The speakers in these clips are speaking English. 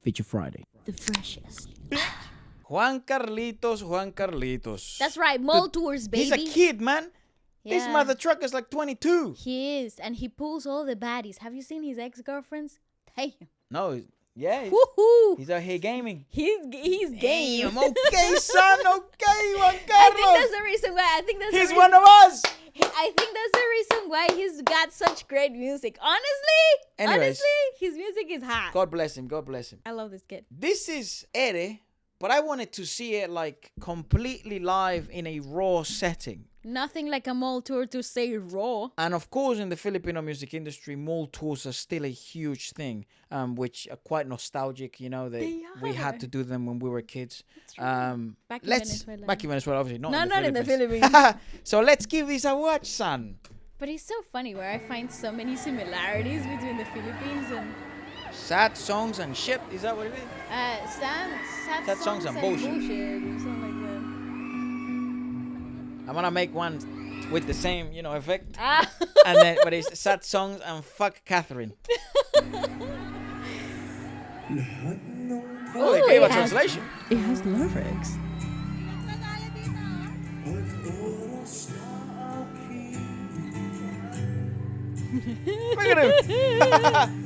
Feature Friday. The freshest. Juan Carlitos. That's right. Mall tours, baby. He's a kid, man. Yeah. This mother trucker's like 22. He is. And he pulls all the baddies. Have you seen his ex-girlfriends? Damn. No, yeah. Woohoo. He's out here gaming. He's game. Damn, okay, son. Okay, Juan Carlos. I think that's the reason why. He's one of us. I think that's the reason why he's got such great music. Honestly, his music is hot. God bless him. God bless him. I love this kid. This is Ere, but I wanted to see it like completely live in a raw setting. Nothing like a mall tour to say raw. And of course, in the Filipino music industry, mall tours are still a huge thing, which are quite nostalgic. You know, we had to do them when we were kids. Back in Venezuela. Back in Venezuela, obviously. Not in the Philippines. So let's give this a watch, son. But it's so funny where I find so many similarities between the Philippines and... Sad songs and shit. Is that what it is? Sad songs and bullshit. Something like that. I'm gonna make one with the same, effect. Ah. And then, but it's sad songs and fuck Catherine. Oh, they gave a translation. It has lyrics. Look at him.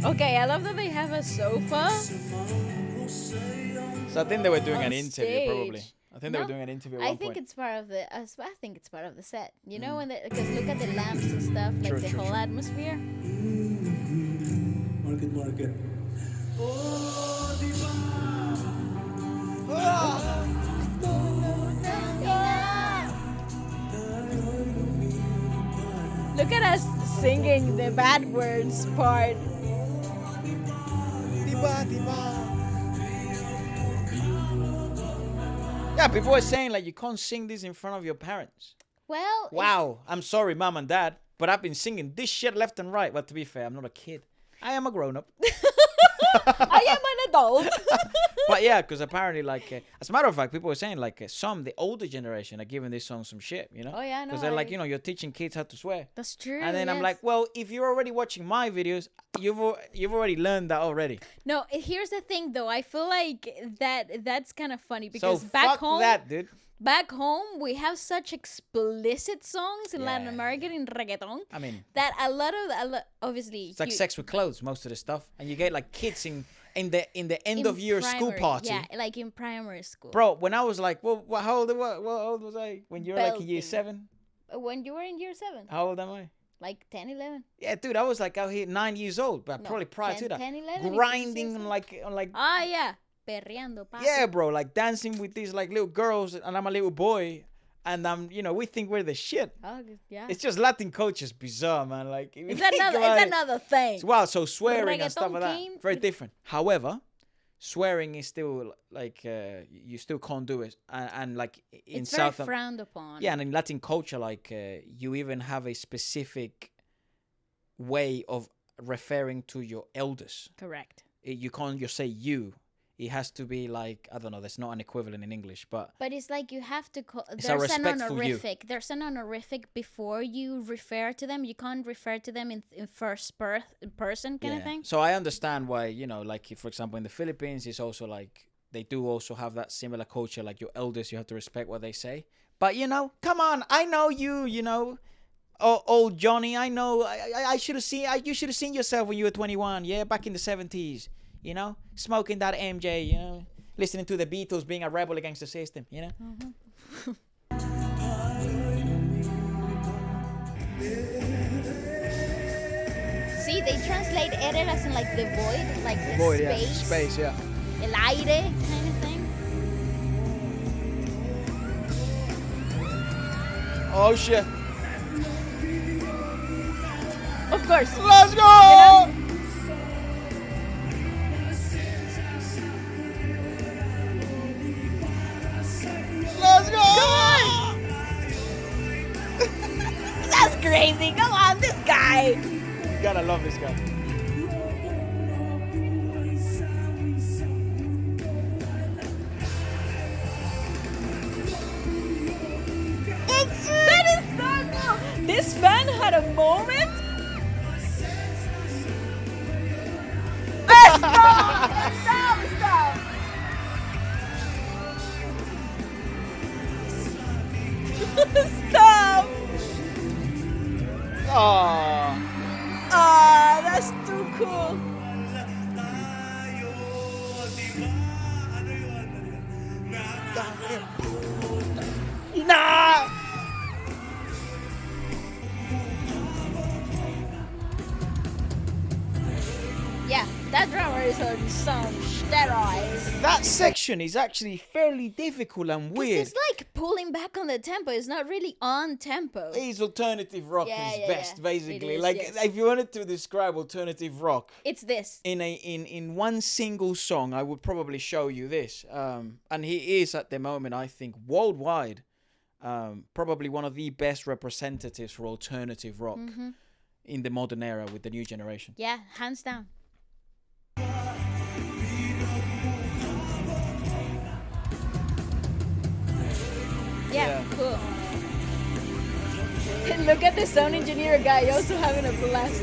Okay, I love that they have a sofa. So I think they were doing an On interview, stage. probably. I think they were doing an interview at one I think point. it's part of the. I think it's part of the set. You know, because look at the lamps and stuff, like the whole atmosphere. Market. Look at us singing the bad words part. Yeah, people were saying like you can't sing this in front of your parents. Well, Wow, I'm sorry, mom and dad, but I've been singing this shit left and right. But to be fair, I'm not a kid. I am a grown-up. I am an adult. But yeah, because apparently, as a matter of fact, people were saying the older generation are giving this song some shit, Oh yeah, no. Because they're like, you're teaching kids how to swear. That's true. And then I'm yes. like, well, if you're already watching my videos, you've already learned that already. No, here's the thing though. I feel like that's kind of funny because So back fuck home, that, dude. back home we have such explicit songs in Latin Yeah. America in reggaeton. I mean, That obviously it's like sex with clothes, most of the stuff, and you get like kids in the end of year school party. Yeah, like in primary how Bro, when I was like, well, how old was I? When you were like in year Belting. 7? When you were in year 7, How old am I? like 10, 11. Yeah, dude, I was like out here 9 years old, but No, probably prior 10, to that. 10, 11, grinding if you say on like Ah, yeah, perreando, papi. yeah, bro, like dancing with these like little girls, and I'm a little boy, and we think we're the shit. Oh, yeah. It's just Latin culture's bizarre, man. Like if you It's think another, about it's it, another thing. it's wild. So swearing and stuff Reggaeton like that, came- very different. However, swearing is still like you still can't do it, and like in It's very South frowned upon. yeah, and in Latin culture, like you even have a specific way of referring to your elders. Correct. You can't just say you. It has to be like, I don't know, there's not an equivalent in English, but But it's like you have to call. It's a There's an respectful you. honorific. There's an honorific before you refer to them. You can't refer to them in first person kind of thing. So I understand why, like if, for example, in the Philippines, it's also like they do also have that similar culture, like your elders, you have to respect what they say. But, come on, I know you, oh, old Johnny, I know, I should have seen, you should have seen yourself when you were 21, yeah, back in the 70s, smoking that MJ, listening to the Beatles, being a rebel against the system, See, they translate Ere as in like the void, like the Void, space. yeah, space, yeah. El aire kind of thing. Oh, shit. Of course. Let's go! Let's go! That's crazy. Come on, this guy. You gotta love this guy. That is so cool. This fan had a moment. Stop! Stop! Oh. Ah, that's too cool. Nah. Yeah, that drummer is on some steroids. That section is actually fairly difficult and weird. It's like pulling back on the tempo. It's not really on tempo. It's alternative rock Yeah, is yeah, best, yeah. basically. It is, Like yes. if you wanted to describe alternative rock It's this. in one single song, I would probably show you this. And he is at the moment, I think, worldwide, probably one of the best representatives for alternative rock in the modern era with the new generation. Yeah, hands down. Yeah, cool. And look at the sound engineer guy also having a blast.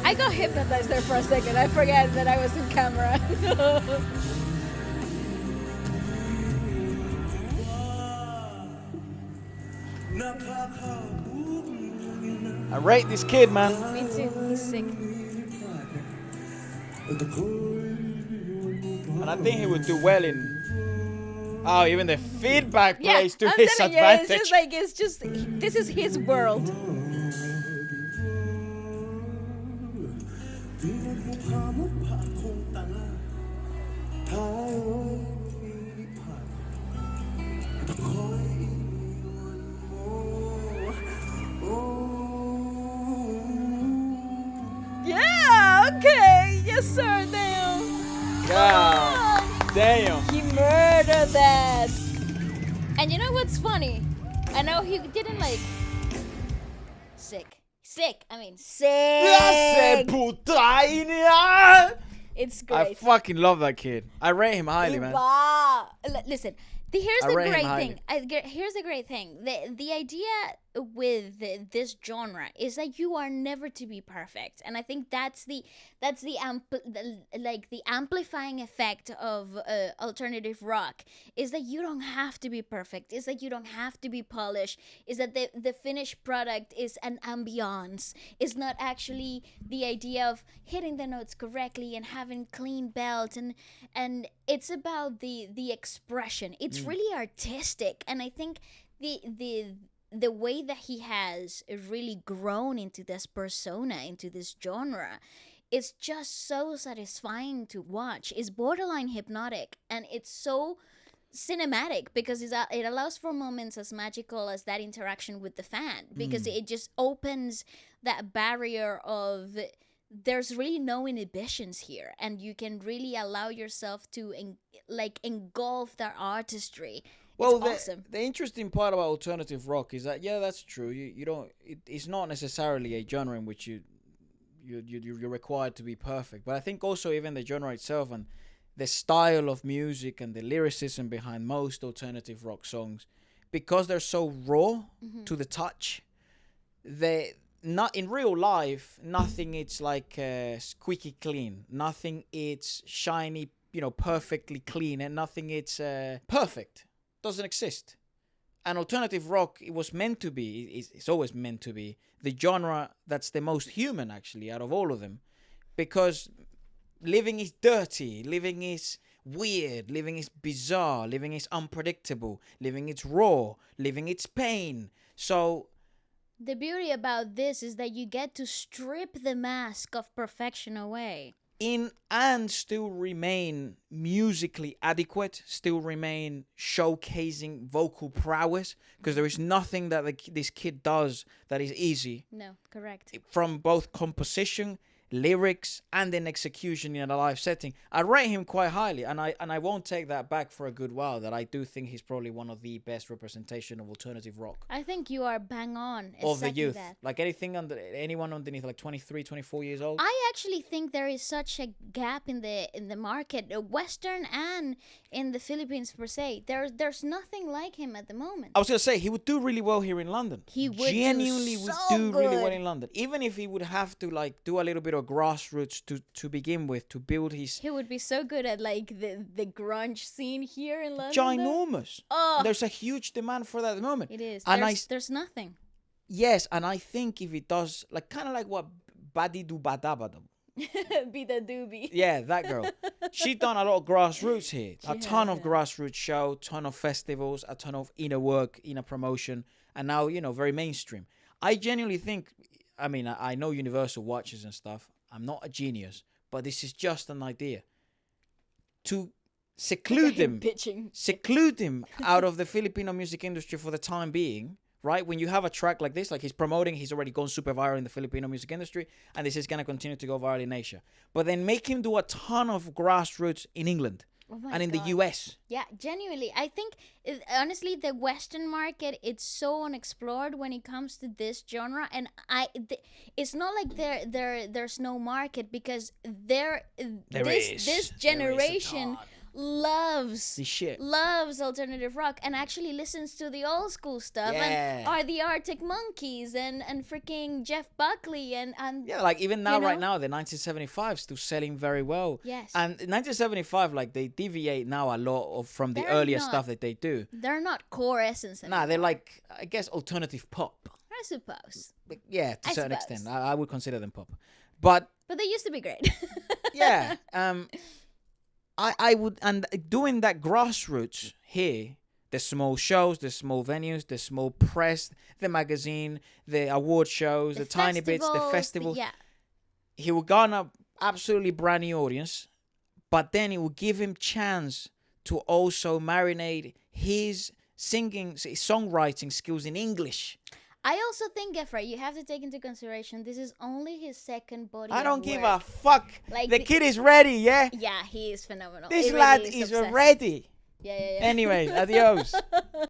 I got hypnotized there for a second. I forgot that I was in camera. I rate this kid, man. Me too. He's sick. And I think he would do well in... Oh, even the feedback plays to his telling you, advantage. it's just this is his world. Yeah, okay. Yes, sir. Damn. God damn. He murdered that. And you know what's funny? I know he didn't like... Sick. I mean, sick. It's great. I fucking love that kid. I rate him highly, man. Listen, here's the great thing. Here's the great thing. The idea with this genre is that you are never to be perfect, and I think that's the amplifying effect of alternative rock is that you don't have to be perfect. Is that you don't have to be polished. Is that the finished product is an ambiance. It's not actually the idea of hitting the notes correctly and having clean belt and it's about the expression. It's really artistic, and I think the way that he has really grown into this persona, into this genre, is just so satisfying to watch. It's borderline hypnotic, and it's so cinematic because it allows for moments as magical as that interaction with the fan, because it just opens that barrier of there's really no inhibitions here, and you can really allow yourself to engulf their artistry. Well, awesome. The interesting part about alternative rock is that, yeah, that's true. You don't. It's not necessarily a genre in which you're required to be perfect. But I think also even the genre itself and the style of music and the lyricism behind most alternative rock songs, because they're so raw to the touch, they not in real life. Nothing it's like squeaky clean. Nothing it's shiny, perfectly clean, and nothing it's perfect. Doesn't exist. And alternative rock, it was meant to be, it's always meant to be the genre that's the most human actually out of all of them, because living is dirty, living is weird, living is bizarre, living is unpredictable, living is raw, living is pain. So the beauty about this is that you get to strip the mask of perfection away. And still remain musically adequate, still remain showcasing vocal prowess, because there is nothing that this kid does that is easy. No, correct. From both composition lyrics and in execution in a live setting. I rate him quite highly, and I won't take that back for a good while. That I do think he's probably one of the best representation of alternative rock I think you are bang on. of the Exactly youth. that. Like anyone underneath like 23, 24 years old. I actually think there is such a gap in the market, Western and in the Philippines per se. There's nothing like him at the moment. I was gonna say he would do really well here in London. He would genuinely do would so do really well good. in London. Even if he would have to like do a little bit of grassroots to begin with to build his He would be so good at like the grunge scene here in London. though. ginormous. Oh, There's a huge demand for that at the moment. it is. And There's nothing. yes, and I think if it does like kind of like what Badi do Badabadam. Be the doobie. Yeah, that girl. She done a lot of grassroots here. A She ton has, of yeah. grassroots show, ton of festivals, a ton of inner work, inner promotion, and now, very mainstream. I genuinely think, I mean, I know Universal watches and stuff. I'm not a genius, but this is just an idea. To seclude him, Pitching. seclude him out of the Filipino music industry for the time being, right? When you have a track like this, like he's promoting, he's already gone super viral in the Filipino music industry, and this is going to continue to go viral in Asia. But then make him do a ton of grassroots in England Oh my and in God. the US. Yeah, genuinely. I think, honestly, the Western market, it's so unexplored when it comes to this genre. And it's not like there's no market, because There is. this There is a generation ton. loves This shit. loves alternative rock and actually listens to the old school stuff, Yeah. and are the Arctic Monkeys and freaking Jeff Buckley and Yeah, like even now, You right know? now, the 1975 still selling very well. Yes. And 1975, like they deviate now a lot from the They're earlier not. stuff that they do. they're not core essence anymore. Nah, they're like, I guess, alternative pop. I suppose, But yeah, to a I certain suppose. extent. I would consider them pop. But but they used to be great. yeah, I would, and doing that grassroots here, the small shows, the small venues, the small press, the magazine, the award shows, the tiny bits, the festival. Yeah, He will garner absolutely brand new audience, but then it will give him chance to also marinate his songwriting skills in English. I also think, Efra, you have to take into consideration this is only his second body. I of don't give work. a fuck. Like the the- kid is ready, yeah? Yeah, he is phenomenal. This It really lad is is obsessive. ready. Yeah. Anyways, adios.